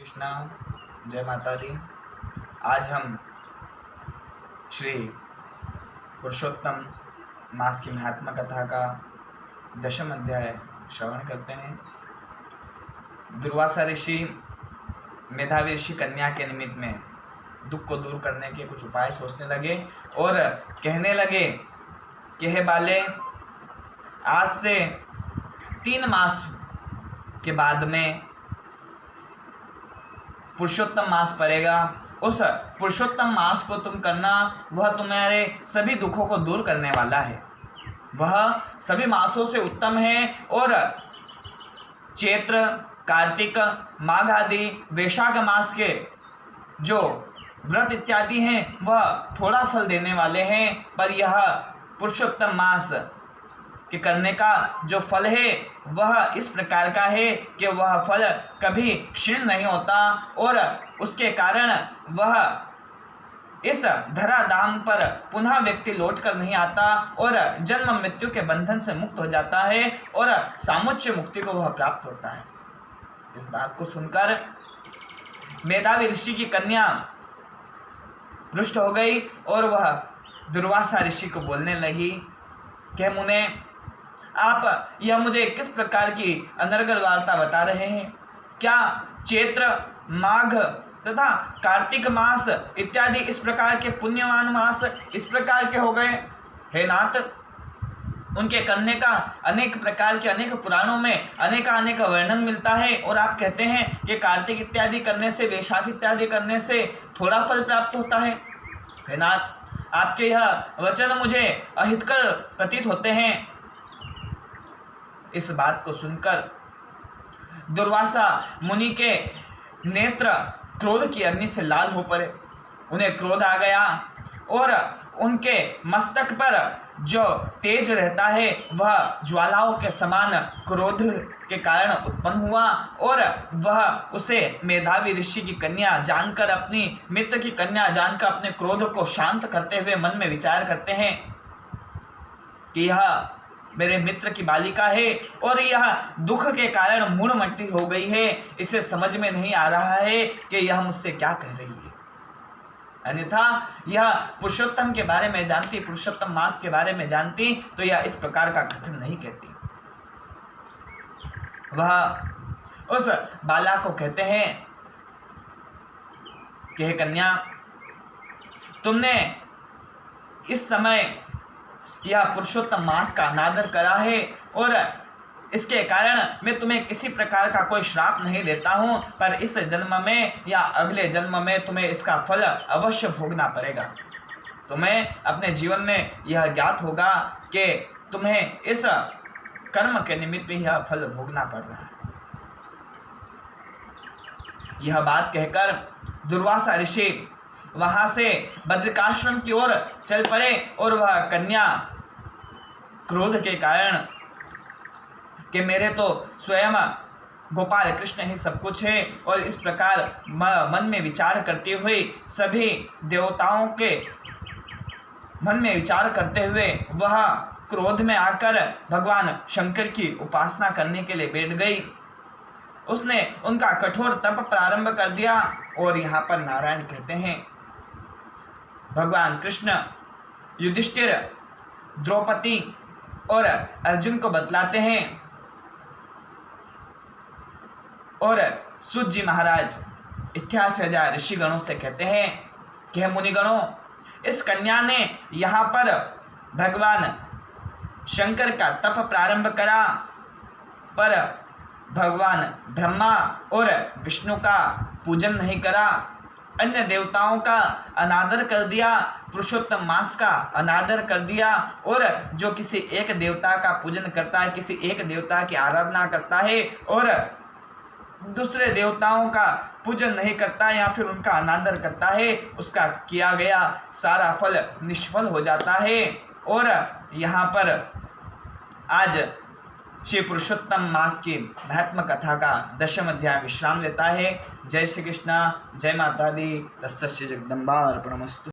कृष्णा, जय माता दी। आज हम श्री पुरुषोत्तम मास की महात्मा कथा का 10वां अध्याय श्रवण करते हैं। दुर्वासा ऋषि मेधावी ऋषि कन्या के निमित्त में दुख को दूर करने के कुछ उपाय सोचने लगे और कहने लगे कि हे बाले, आज से 3 मास के बाद में पुरुषोत्तम मास पड़ेगा। उस पुरुषोत्तम मास को तुम करना, वह तुम्हारे सभी दुखों को दूर करने वाला है। वह सभी मासों से उत्तम है और चैत्र, कार्तिक, माघ आदि वैशाख मास के जो व्रत इत्यादि हैं वह थोड़ा फल देने वाले हैं, पर यह पुरुषोत्तम मास के करने का जो फल है वह इस प्रकार का है कि वह फल कभी क्षीण नहीं होता और उसके कारण वह इस धराधाम पर पुनः व्यक्ति लौट कर नहीं आता और जन्म मृत्यु के बंधन से मुक्त हो जाता है और सामुच्य मुक्ति को वह प्राप्त होता है। इस बात को सुनकर मेधावी ऋषि की कन्या रुष्ट हो गई और वह दुर्वासा ऋषि को बोलने लगी कि मुने, आप यह मुझे किस प्रकार की अनर्गल वार्ता बता रहे हैं? क्या चैत्र, माघ तथा कार्तिक मास इत्यादि इस प्रकार के पुण्यवान मास इस प्रकार के हो गए? हे नाथ, उनके करने का अनेक प्रकार के अनेक पुराणों में अनेक वर्णन मिलता है और आप कहते हैं कि कार्तिक इत्यादि करने से, वैशाख इत्यादि करने से थोड़ा फल प्राप्त होता है। हे नाथ, आपके यह वचन मुझे अहितकर प्रतीत होते हैं। इस बात को सुनकर दुर्वासा मुनि के नेत्र क्रोध की अग्नि से लाल हो पड़े। उन्हें क्रोध आ गया और उनके मस्तक पर जो तेज रहता है वह ज्वालाओं के समान क्रोध के कारण उत्पन्न हुआ और वह उसे मेधावी ऋषि की कन्या जानकर, अपनी मित्र की कन्या जानकर अपने क्रोध को शांत करते हुए मन में विचार करते हैं कि यह मेरे मित्र की बालिका है और यह दुख के कारण मूढ़मती हो गई है। इसे समझ में नहीं आ रहा है कि यह मुझसे क्या कह रही है। अन्यथा यह पुरुषोत्तम के बारे में जानती, पुरुषोत्तम मास के बारे में जानती तो यह इस प्रकार का कथन नहीं कहती। वह उस बाला को कहते हैं कि हे कन्या, तुमने इस समय यह पुरुषोत्तम मास का अनादर करा है और इसके कारण मैं तुम्हें किसी प्रकार का कोई श्राप नहीं देता हूं, पर इस जन्म में या अगले जन्म में तुम्हें इसका फल अवश्य भोगना पड़ेगा। तुम्हें अपने जीवन में यह ज्ञात होगा कि तुम्हें इस कर्म के निमित्त में यह फल भोगना पड़ रहा है। यह बात कहकर दुर्वासा ऋषि वहां से बद्रिकाश्रम की ओर चल पड़े और वह कन्या क्रोध के कारण कि मेरे तो स्वयं गोपाल कृष्ण ही सब कुछ है और इस प्रकार मन में विचार करते हुए सभी देवताओं के मन में विचार करते हुए वह क्रोध में आकर भगवान शंकर की उपासना करने के लिए बैठ गई। उसने उनका कठोर तप प्रारंभ कर दिया और यहाँ पर नारायण कहते हैं, भगवान कृष्ण युधिष्ठिर, द्रौपदी और अर्जुन को बतलाते हैं और सूत जी महाराज 88,000 ऋषिगणों से कहते हैं कि हे मुनिगणों, इस कन्या ने यहाँ पर भगवान शंकर का तप प्रारंभ करा, पर भगवान ब्रह्मा और विष्णु का पूजन नहीं करा, अन्य देवताओं का अनादर कर दिया, पुरुषोत्तम मास का अनादर कर दिया और जो किसी एक देवता का पूजन करता है, किसी एक देवता की आराधना करता है और दूसरे देवताओं का पूजन नहीं करता या फिर उनका अनादर करता है, उसका किया गया सारा फल निष्फल हो जाता है। और यहाँ पर आज श्री पुरुषोत्तम मास की महात्मा कथा का 10वां अध्याय विश्राम लेता है। जय श्री कृष्णा, जय माता दी। तस्य श्री जगदम्बा अर्पणमस्तु।